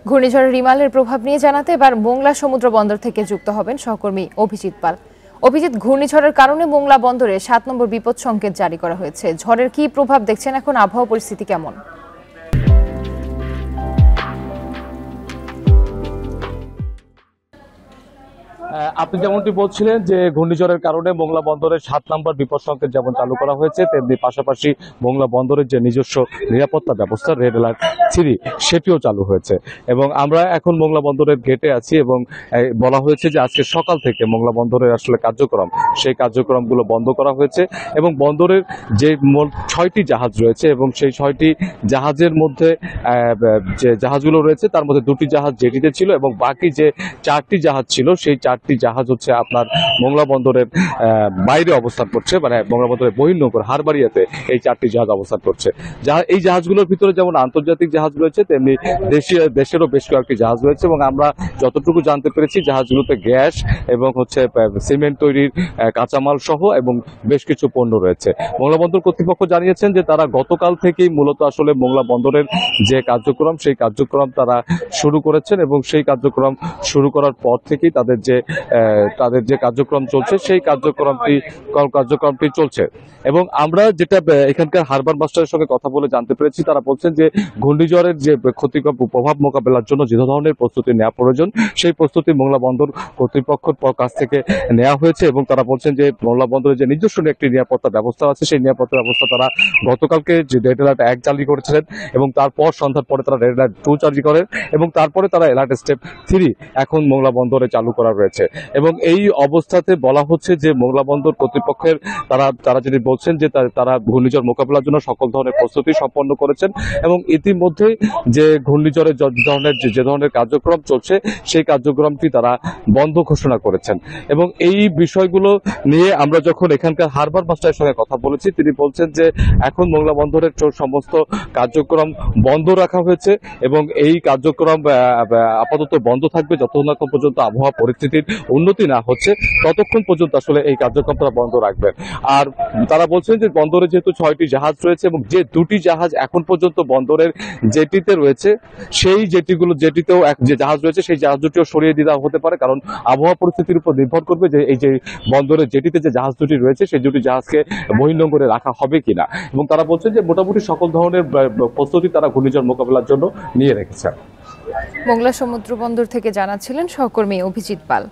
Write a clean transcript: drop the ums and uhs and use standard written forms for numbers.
ঘূর্ণিঝড় রিমালের প্রভাব নিয়ে জানাতে এবার মোংলা সমুদ্র বন্দর থেকে যুক্ত হবেন সহকর্মী অভিজিৎ পাল। অভিজিৎ, ঘূর্ণিঝড়ের কারণে মোংলা বন্দরে ৭ নম্বর বিপদ সংকেত জারি করা হয়েছে। ঝড়ের কি প্রভাব দেখছেন, এখন আবহাওয়া পরিস্থিতি কেমন? আপনি যেমনটি বলছিলেন যে ঘূর্ণিঝড়ের কারণে মোংলা বন্দরের ৭ নম্বর বিপদ সংকেত যেমন চালু করা হয়েছে, তেমনি পাশাপাশি মোংলা বন্দরের যে নিজস্ব নিরাপত্তা ব্যবস্থা রেড অ্যালার্ট 3 সেটিও চালু হয়েছে। এবং আমরা এখন মোংলা বন্দরের গেটে আছি এবং বলা হয়েছে যে আজকে সকাল থেকে মোংলা বন্দরের আসলে কার্যক্রম, সেই কার্যক্রমগুলো বন্ধ করা হয়েছে এবং বন্দরের যে মোট 6টি জাহাজ রয়েছে এবং সেই 6টি জাহাজের মধ্যে যে জাহাজগুলো রয়েছে তার মধ্যে 2টি জাহাজ জেটিতে ছিল এবং বাকি যে 4টি জাহাজ ছিল সেই 4টি জাহাজ হচ্ছে আপনার মোংলা বন্দরের বাইরে অবস্থান করছে, মানে মোংলা বন্দরের বহির্নোঙর হারবাড়িয়াতে এই 4টি জাহাজ অবস্থান করছে। এই জাহাজগুলোর ভিতরে যেমন আন্তর্জাতিক জাহাজ রয়েছে, তেমনি দেশেরও বেশ কয়েকটি জাহাজ রয়েছে এবং আমরা যতটুকু জানতে পেরেছি জাহাজগুলোতে গ্যাস এবং হচ্ছে সিমেন্ট তৈরির কাঁচামাল সহ এবং বেশ কিছু পণ্য রয়েছে। মোংলা বন্দর কর্তৃপক্ষ জানিয়েছেন যে তারা গতকাল থেকেই মূলত আসলে মোংলা বন্দরের যে কার্যক্রম সেই কার্যক্রম তারা শুরু করেছেন এবং সেই কার্যক্রম শুরু করার পর থেকেই তাদের যে কার্যক্রম চলছে সেই কার্যক্রমটি চলছে। এবং আমরা যেটা এখানকার হারবার মাস্টারের সঙ্গে কথা বলে জানতে পেরেছি, তারা বলছেন যে ঘূর্ণিঝড়ের যে ক্ষতিকর প্রভাব মোকাবেলার জন্য যে ধরনের প্রস্তুতি নেওয়া প্রয়োজন সেই প্রস্তুতি মোংলা বন্দর কর্তৃপক্ষের কাছ থেকে নেওয়া হয়েছে এবং তারা বলছেন যে মোংলা বন্দরের যে নিজস্ব একটি নিরাপত্তা ব্যবস্থা আছে সেই নিরাপত্তা ব্যবস্থা তারা গতকালকে যে রেড অ্যালার্ট 1 জারি করেছিলেন এবং তারপর সন্ধ্যার পরে তারা রেড অ্যালার্ট 2 জারি করেন এবং তারপরে তারা অ্যালার্ট স্টেপ 3 এখন মোংলা বন্দরে চালু করা রয়েছে। এবং এই অবস্থাতে বলা হচ্ছে যে মোংলা বন্দর কর্তৃপক্ষের তারা যদি বলছেন যে তারা ঘূর্ণিঝড় মোকাবেলার জন্য সকল ধরনের প্রস্তুতি সম্পন্ন করেছেন এবং ইতিমধ্যে যে ঘূর্ণিঝড়ের যে ধরনের কার্যক্রম চলছে সেই কার্যক্রমটি তারা বন্ধ ঘোষণা করেছেন। এবং এই বিষয়গুলো নিয়ে আমরা যখন এখানকার হারবার মাস্টারের সঙ্গে কথা বলেছি, তিনি বলছেন যে এখন মোংলা বন্দরের সমস্ত কার্যক্রম বন্ধ রাখা হয়েছে এবং এই কার্যক্রম আপাতত বন্ধ থাকবে যতক্ষণ না পর্যন্ত আবহাওয়া পরিস্থিতির উন্নতি না হচ্ছে, ততক্ষণ পর্যন্ত আসলে এই কার্যক্রম তারা বন্ধ রাখবেন। আর তারা বলছেন যে বন্দরে যেহেতু 6টি জাহাজ রয়েছে এবং যে 2টি জাহাজ এখন পর্যন্ত বন্দরের জেটিতে রয়েছে, সেই জেটিতেও যে জাহাজ রয়েছে সেই জাহাজ দুটিও সরিয়ে দেওয়া হতে পারে, কারণ আবহাওয়া পরিস্থিতির উপর নির্ভর করবে যে এই যে বন্দরের জেটিতে যে জাহাজ দুটি রয়েছে সেই দুটি জাহাজকে বহির্নোঙরে রাখা হবে কিনা। এবং তারা বলছেন যে মোটামুটি সকল ধরনের প্রস্তুতি তারা ঘূর্ণিঝড় মোকাবেলার জন্য নিয়ে রেখেছে। মোংলা সমুদ্র বন্দর থেকে জানাচ্ছিলেন সহকর্মী অভিজিৎ পাল।